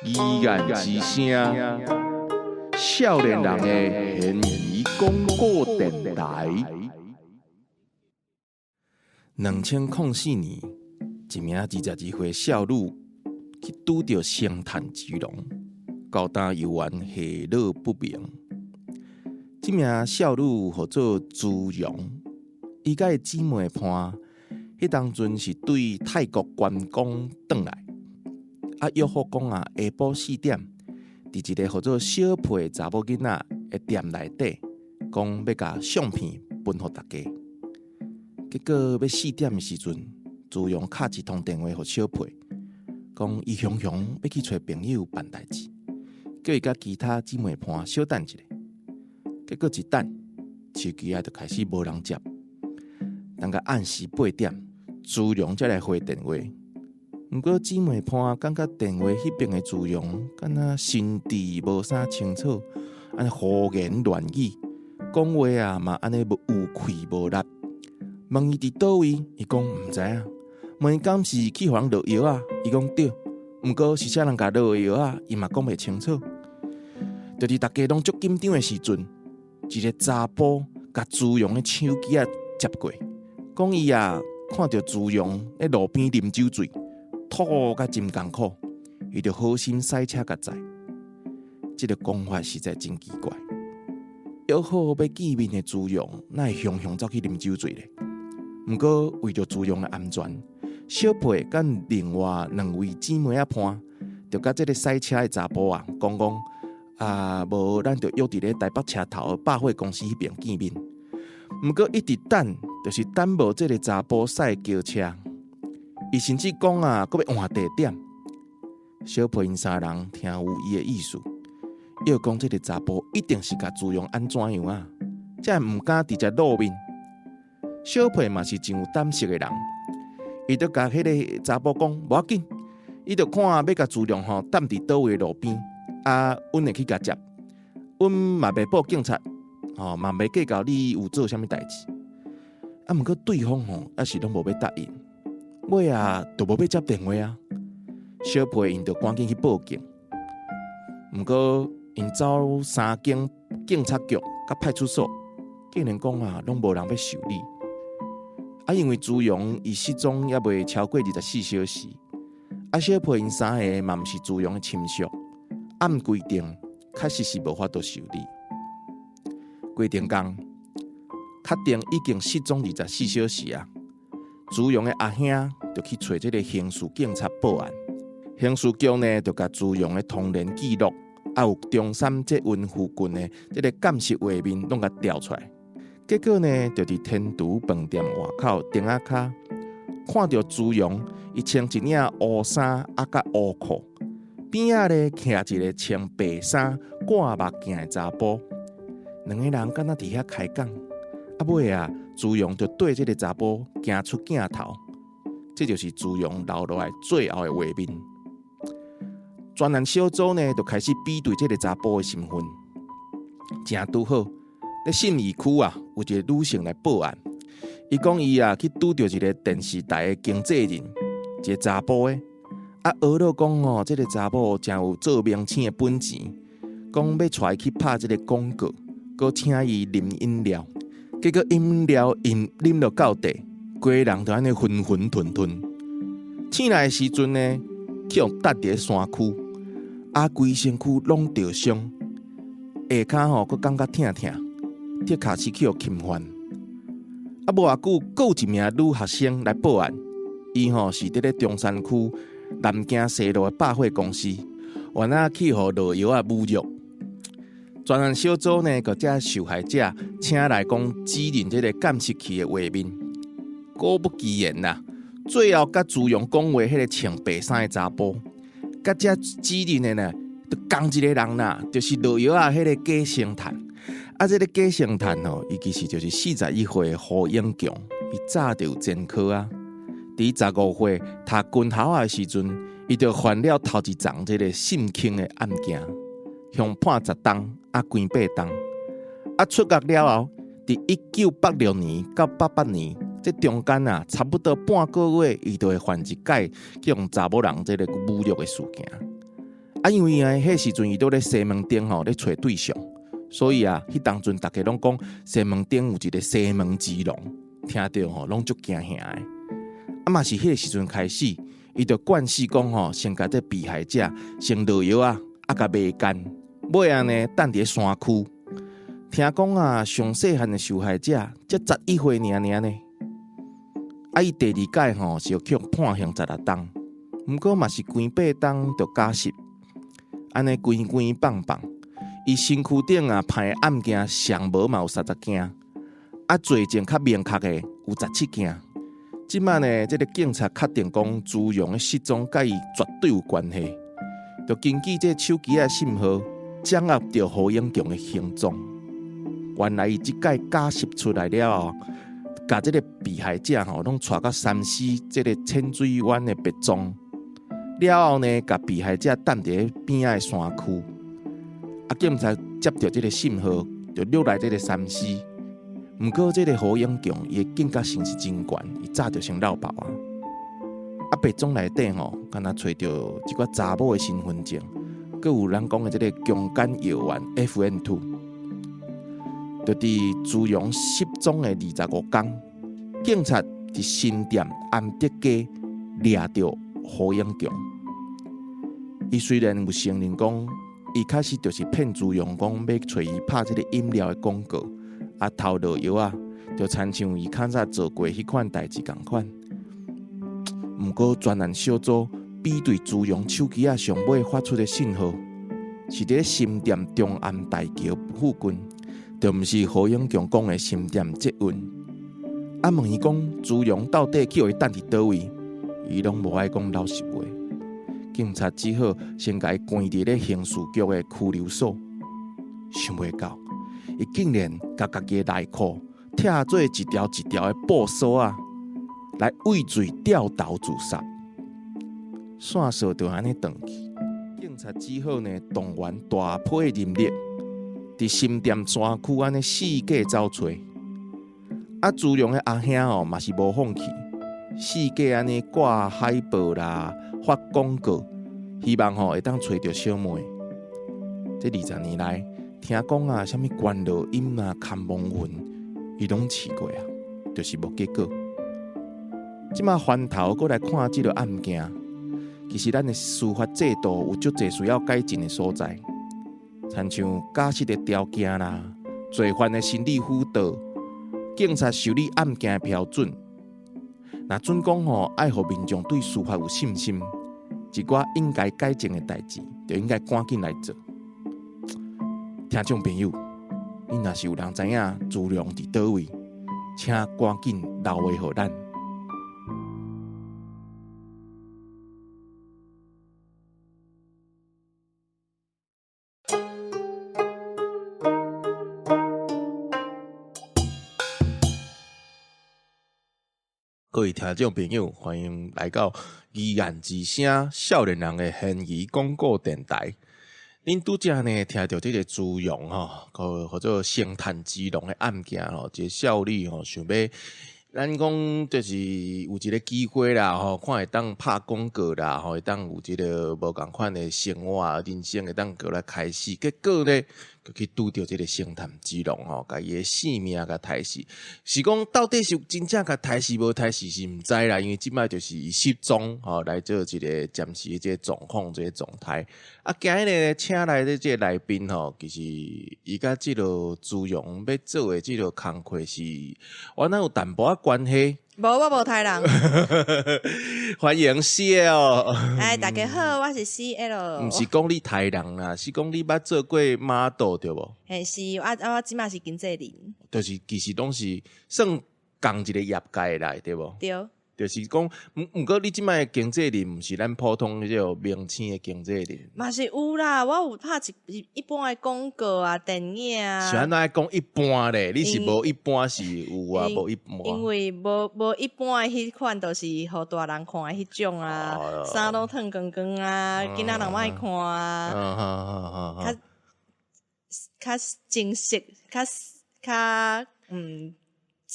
依然之声，少年人的闲言广播电台。2004年，一名22岁少女去拄到星探之龙，高单游玩下落不明。这名少女号做朱容，伊甲伊姊妹伴，迄当阵是对泰国观光转来。约好讲下晡4点，伫一个号做小佩查某囡仔的店内底，讲要甲相片分互大家。结果要4点的时阵，朱容敲一通电话互小佩，讲伊雄雄要去找朋友办代志，叫伊甲其他姊妹伴小等一下。结果一等，手机就开始无人接，等到暗时8点，朱容才来回电话。不过姊妹伴感觉电话迄边的朱容，敢若心智无啥清楚，安尼胡言乱语，讲话啊嘛安尼有气无力。问伊伫倒位，伊讲毋知影。问伊敢是去互人落药啊？伊讲对。不过是啥人甲落药啊？伊嘛讲袂清楚。就伫大家拢足紧张的时阵，一个查甫甲朱容的手机啊接过，讲伊啊看到朱容喺路边啉酒醉。吐甲真艰苦，伊就好心塞车甲载。这个讲法实在真奇怪。约好要见面的朱容，哪会雄雄走去啉酒醉咧？不过为着朱容的安全，小佩甲另外2位姊妹啊伴，就甲这个塞车的查甫啊讲无咱就约伫咧台北车头百货公司迄边见面。不过一直等，就是等无这个查甫驶轿车。伊甚至讲阁要换地点。小佩因3人听有伊的意思，要讲这个查甫一定是甲朱容安怎样啊，才毋敢直接露面。小佩嘛是真有胆识的人，伊就甲迄个查甫讲无要紧，伊就看要甲朱容等伫倒位路边，阮会去甲接，阮嘛袂报警察，嘛袂计较你有做啥物代志。不过对方还是拢无要答应。尾就无要接电话啊！小佩因就赶紧去报警。不过因走3间警察局甲派出所，竟然讲拢无人要受理。因为朱容伊失踪也未超过24小时，小佩因3个嘛毋是朱容的亲属，按规定确实是无法度受理。规定讲，确定已经失踪24小时啊！朱容的阿兄就去找这个刑事警察报案，刑事局呢就甲朱容的通联记录，有中山捷运附近的这个监视画面拢甲调出来。结果呢，就伫天厨饭店外口顶仔骹看到朱容，伊穿一领乌衫甲乌裤，边仔咧徛一个穿白衫挂目镜的查甫，两个人敢若伫遐开讲。尾朱容就对这个查甫行出镜头，这就是朱容留落来最后的画面。专案小组呢就开始比对这个查甫的身份，正拄好在信义区有一个女性来报案，伊讲伊去拄到一个电视台的经纪人，一个查甫的，訛落讲这个查甫真有做明星的本钱，讲要带伊去拍这个广告，佮请伊啉饮料。结果饮料因啉到到底，规人就安尼昏昏吞吞。醒来的时阵呢，去用搭伫山区，规身躯拢着伤，下骹佫感觉疼疼，铁卡齿去互侵犯。无偌久，佫有一名女学生来报案，伊是伫咧中山区南京西路的百货公司，原去互落药侮辱。专案小组呢，佮这受害者请来讲指认这个监视器的画面。果不其然啦，最后甲朱容讲话，迄个穿白衫的查甫，甲这指认的呢，就同一个人啦，就是落药迄个假星探。这个假星探伊其实就是41岁的胡永强，伊早就有前科啊。伫15岁读军校的时阵，伊就犯了头一桩这个性侵的案件。向判10档，关8档。出狱了后，伫1986年到88年，这中间啊，差不多半个月，伊就会犯一届用查某人这个侮辱的事件。啊，因为迄时阵伊都咧西门町咧找对象，所以啊，迄当阵大家拢讲西门町有一个西门之龙，听到拢足惊吓的。啊嘛是迄个时阵开始，伊就惯势讲先甲这被害者先落药啊，甲卖干，尾啊呢等伫山区。听讲啊，上细汉的受害者才11岁尔呢。啊，伊第二届是要去判刑16冬，毋过嘛是关8冬就假释，安尼关放放。伊身躯顶啊判的案件上无嘛有30件，啊罪证较明确的有17件。即摆呢，这个警察确定讲朱荣的失踪甲伊绝对有关系，就根据这手机的信号掌握到何永强的行踪。原来伊即届假释出来了后，甲这个被害者拢带到三溪这个浅水湾的别庄，了后呢，甲被害者等伫边仔的山区。啊，警察接到这个信号，就溜来这个三溪。毋过，这个何永强伊的警觉性是真悬，伊早就先绕跑啊。啊，别庄内底敢若找到一寡查某的身份证，佮有人讲的这个强奸药丸 FN2。就伫朱荣失踪的25天，警察伫新店安德街抓到何永强。伊虽然有承认讲，伊开始就是骗朱荣讲要找伊拍这个饮料的广告。啊，偷落药啊，就亲像伊较早做过迄款代志共款。毋过专案小组比对朱荣手机啊上尾发出的信号，是伫新店中安大桥附近，就毋是何永强讲的新店捷运。啊，问伊讲朱荣到底去互伊等伫倒位，伊拢无爱讲老实话。警察只好先甲伊关伫咧刑事局的拘留所，想袂到。伊竟然甲家己内裤拆做一条一条的布锁啊，来畏罪掉头自杀。线索就安尼断去，警察只好呢动员大批人力，伫新店山区安尼四界走找。啊，朱荣的阿兄嘛是无放弃，四界安尼挂海报啦，发广告，希望会当找到小妹。这20年来。听讲啊，什么关落音啊、看蒙云，伊拢试过啊，就是无结果。即马翻头过来看这个案件，其实咱的司法制度有足侪需要改进的所在，亲像假释的条件啦、罪犯的心理辅导、警察受理案件的标准。那准讲爱互民众对司法有信心，一寡应该改进的代志，就应该赶紧来做。听众朋友，你若是有人知影朱荣伫倒位，请赶紧留话互咱。各位听众朋友，欢迎来到疑案之声少年人的嫌疑广告电台。恁拄则呢听到这个朱荣或者星探之龙的案件一个少女想要，咱讲就是有一个机会啦看会当拍广告啦会当有一个无共款的生活人生会当过来开始，结果呢就去拄到这个星探之龙甲伊的性命甲杀死，是讲到底是真正甲杀死无杀死是毋知啦，因为即摆就是失踪来做一个暂时的这个状况这个状态。啊，今日呢请来的这个来宾其实伊甲这个朱荣要做的这个工课是，我哪有淡薄仔关系？无，我无台人。欢迎 CL。哎，大家好，我是 CL。毋是讲你台人啦，是讲你捌做过 model 对无？嘿，是我即马是经纪人。就是其实拢是算共一个业界来对无？对。就是讲，毋过你即摆经纪人，毋是咱普通迄种明星的经纪人。嘛是有啦，我有拍一般的广告啊、电影啊。是安怎讲一般咧？你是无一般是有啊，无一般。因为无一般的迄款，就是互大人看的迄种啊，衫拢褪光光啊，囡仔人莫爱看啊。较正式，较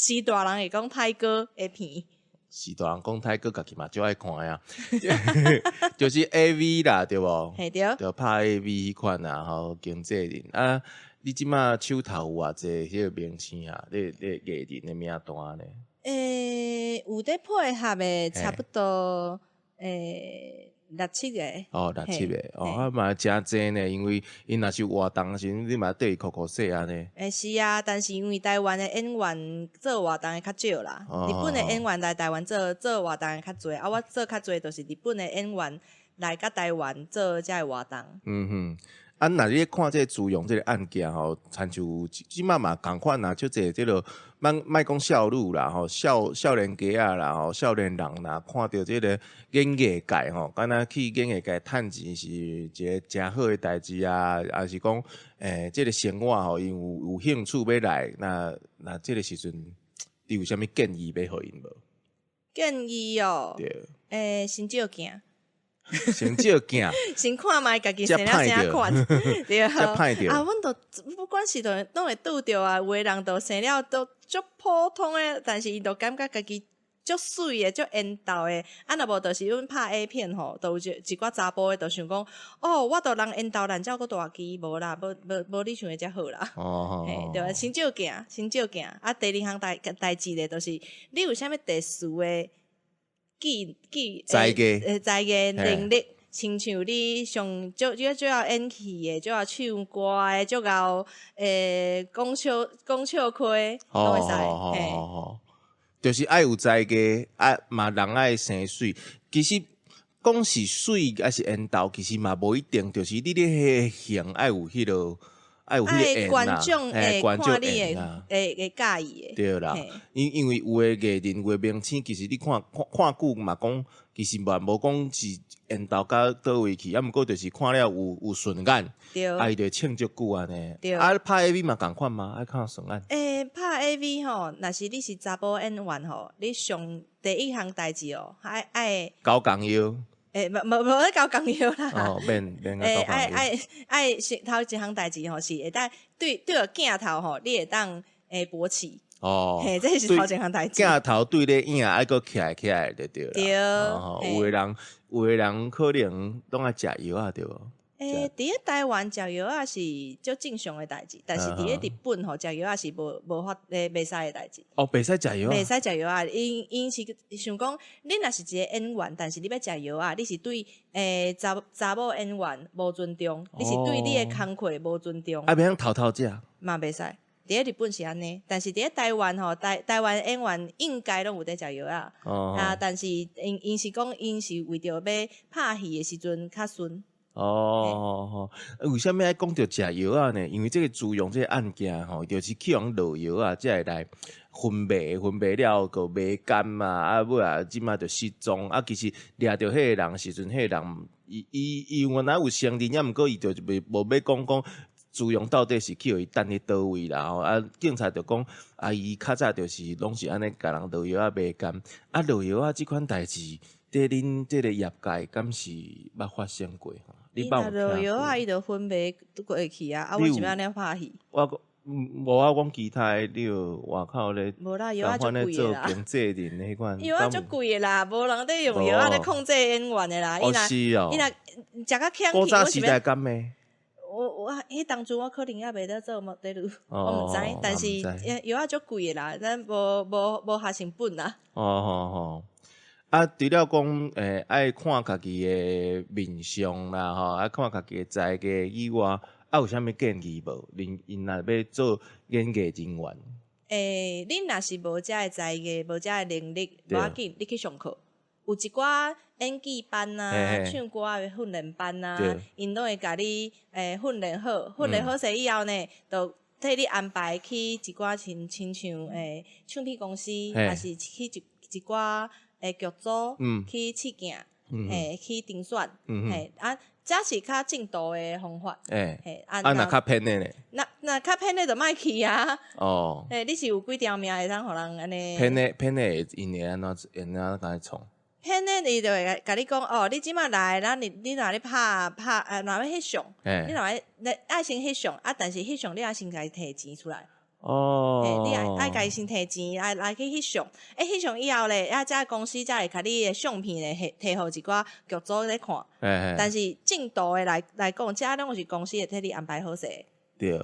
是大人会讲泰哥的片。是大人讲泰哥家己嘛就爱看呀，就是 AV 啦，对无？嘿对，就拍 AV 迄款啊，吼经纪人啊，你即马手头有偌济迄个名星啊，你艺人的名单呢？有在配合的差不多6-7个。哦，6-7个，啊嘛真济呢，因为因若是活动时，你嘛对伊酷酷说安尼。是啊，但是因为台湾的演员做活动的较少啦，日本的演员来台湾做活动的较侪，啊，我做较侪就是日本的演员来甲台湾做遮个活动。啊，若你看这自用这个案件吼，亲像即马嘛共款啦，就这个莫讲少女啦吼，少年家啊啦吼，少年人啦，看到这个演艺界吼，敢若去演艺界趁钱是一个真好的代志啊，也是讲这个生活吼，因有兴趣要来，那这个时阵，你有啥物建议要互因无？建议哦，对，先照镜。先照镜，先看卖家己生了啥款，对啊，阮都不管是拢会拄着啊，有的人都生了都足普通的，但是伊都感觉家己足水的、足缘投的，啊，若无就是阮拍 A 片吼，都有一寡查甫的，都想讲，我都人缘投烂照个大机，无啦，无你想的遮好啦，嘿，对啊，先照镜，啊，第二项代志咧，就是你有啥物特殊的。在个能力，亲像你上就要演戏的，就要唱歌的，就要讲笑开，拢会使。嘿，就是爱有才艺，嘛人爱生水。其实讲是水还是缘投，其实嘛无一定，就是你咧迄型爱有迄落。爱观众会看你会介意的，对啦。因为有诶艺人、有诶明星，其实你看久嘛，讲其实无讲是缘投到倒位去，毋过就是看了有顺眼，伊就唱足久安尼。啊，拍 AV 嘛共款嘛，爱看顺眼。拍 AV 吼，若是你是查甫演员吼，你上第一项代志哦，爱交工腰。无咧交工药啦。免爱头一项代志吼，是会当对着镜头吼，你会当勃起。嘿，这是头一项代志。镜头对咧影，爱搁起来就对了。对。有诶人可能拢爱食药啊，对无？伫咧台湾食药啊是足正常诶代志，但是伫咧日本吼食药啊是无法袂使诶代志。袂使食药啊？袂使食药啊！因是想讲，你若是一个演员，但是你要食药啊，你是对查某演员无尊重，你是对你诶工课无尊重。袂晓偷食嘛袂使。伫咧日本是安尼，但是伫咧台湾吼，台湾演员应该拢有在食药啊。但是因是讲，因是为着要拍戏诶时阵较顺。为什么爱讲到食药啊呢？因为这个自用这个案件吼，就是去用落药啊，才会来分卖了个卖干嘛，尾啊，即马就失踪啊。其实掠着迄个人时阵，迄个人伊原来有承认，毋过伊就无要讲自用到底是去互伊等伫倒位啦。啊，警察就讲伊较早就是拢是安尼甲人落药啊卖干啊，落药啊即款代志，伫恁即个业界敢是捌发生过？伊若落药啊，伊就分袂过去啊！我是要安尼拍戏。无啊，讲其他你有外口咧，无啦，药啊足贵的啦。做经纪人迄款，药啊足贵的啦，无人咧用药啊咧控制演员的啦。是哦。伊若食较强去，古早时代敢诶？我迄当初我可能也袂得做模特儿，我毋知，但是药啊足贵的啦，咱无下成本啦。啊，除了讲爱看家己的面相啦，爱看家己的才艺以外，有啥物建议无？因若要做演艺人员，恁若是无遮的才艺，无遮的能力，无要紧，你去上课，有一寡演技班啊、唱歌的训练班啊，因拢会甲你训练好势以后呢，就替你安排去一寡亲像唱片公司，还是去一寡。剧组去试镜，去评选，这是较正道的方法。若较偏的呢？那较偏的就莫去啊。你是有几条命会当互人安尼？偏的因会安怎甲伊创？偏的伊就会甲你讲你即马来，你若咧拍若要翕相，你若爱先翕相但是翕相你也先甲伊摕钱出来。哦，你爱家己先摕钱来去翕相，翕相以后咧，这公司才会甲你的相片咧摕互一寡剧组咧看。但是正道的来讲，这拢是公司会替你安排好势。对，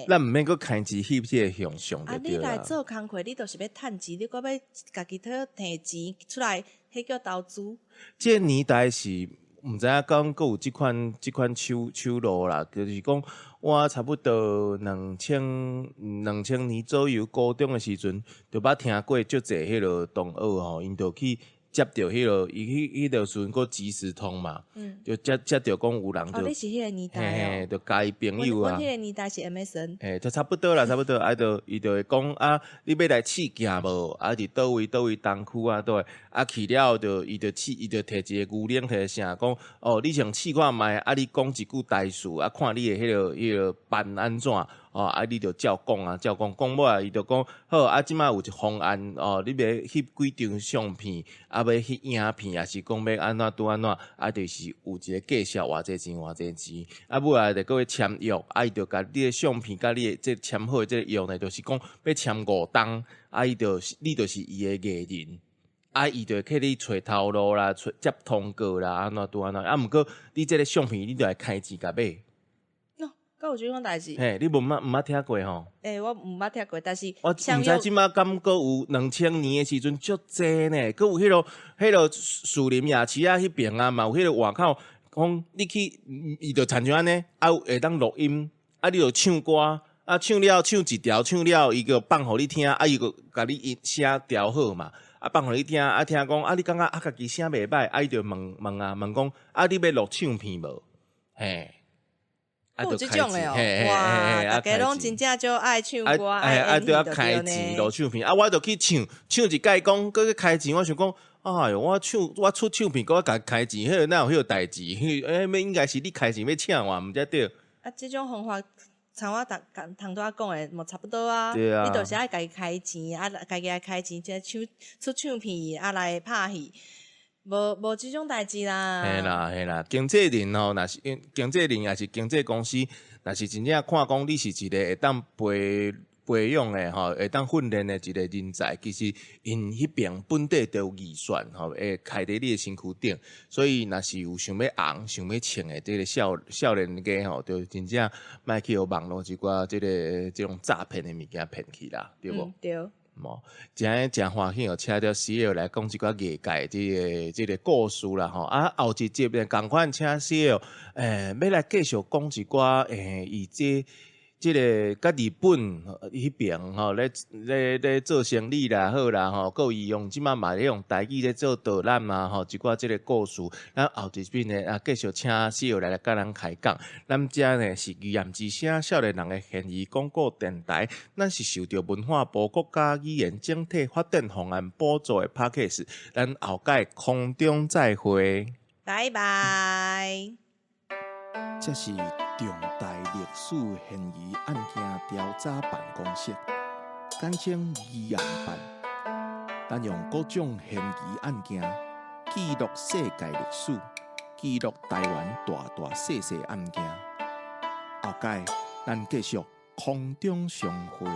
咱毋免搁开钱翕这个形象就对啦。你来做工课，你就是要趁钱，你搁要家己摕钱出来，迄叫投资。这年代是毋知影讲搁有即款手路啦，就是讲我差不多2000年左右高中的时阵，就捌听过足侪迄落同学吼，因就去接到迄落，迄落时阵个即时通嘛，就接到讲有人就，你是迄个年代就加伊朋友啊。阮迄个年代是 MSN，就差不多啦，差不多，伊就会讲啊，你要来试镜无？啊，伫倒位东区啊，倒啊去了就伊就摕一个牛铃摕啥讲哦，你先试看卖，啊，你讲一句台词，啊，看你的迄个办安怎？哦，啊，你就照讲啊，讲尾啊，伊就讲好啊，即摆有一方案哦，你要翕几张相片，啊，要翕影片，也是讲要安怎拄安怎，啊，就是有一个介绍偌济钱，啊，尾啊，就搁要签约，啊，伊就甲你的相片甲你的这签好的这个约呢，就是讲要签5档，啊，你就是伊的艺人。啊，伊就去你找头路啦，接通告啦，安怎拄安怎，啊，毋过你这个相片你就要开钱甲买。有这款代志？你毋捌听过吼？我毋捌听过，但是我毋知即马敢搁有2000年的时阵足济呢，搁有迄落树林夜市啊，迄边啊嘛有迄落外口，讲你去，伊就亲像安尼，啊会当录音，啊你就唱歌，啊唱一条，唱了伊个放互你听，啊伊个甲你写调好嘛，啊放互你听，啊听讲啊你感觉啊家己声袂歹，啊伊就问讲啊你要录唱片无？嘿。有即种诶哇！大家拢真正就爱唱歌，爱都要开钱录唱片。啊，我就去唱一届讲，搁去开钱。我想讲，哎哟，我出唱片，搁我甲开钱，迄个哪有迄个代志？应该是你开钱要请我，毋才对。即种方法，像我通拄仔讲诶，无差不多啊。对啊。你就是爱家己开钱，啊，家己来开钱，即出唱片，啊来拍戏。无即种代志啦。嘿啦，经纪人吼，若是经纪人也是经纪公司，若是真正看讲你是一个会当培养的吼，会当训练的一个人才，其实因迄边本地都有预算吼，会开伫你的身躯顶，所以若是有想要红、想要穿的这个少年家吼，就真正莫去互网络一寡这种诈骗的物件骗去啦，对无？对。真欢喜哦，请到 CL 来讲一寡业界这个故事啦吼，啊后一集咧共款请 CL，要来继续讲一寡以这个甲日本迄边吼咧做生意啦好啦吼，佮伊用即嘛咧用台语咧做导览啊吼，一寡即个故事，咱后一边呢继续请 CL 来甲咱开讲。咱遮呢是语言之声少年人的现义广播电台，咱是受到文化部国家语言整体发展方案补助的 Podcast， 咱后届空中再会，拜拜。这是重大历史嫌疑案件调查办公室，简称疑案办。咱用各种嫌疑案件记录世界历史，记录台湾大小案件。后届咱继续空中相会。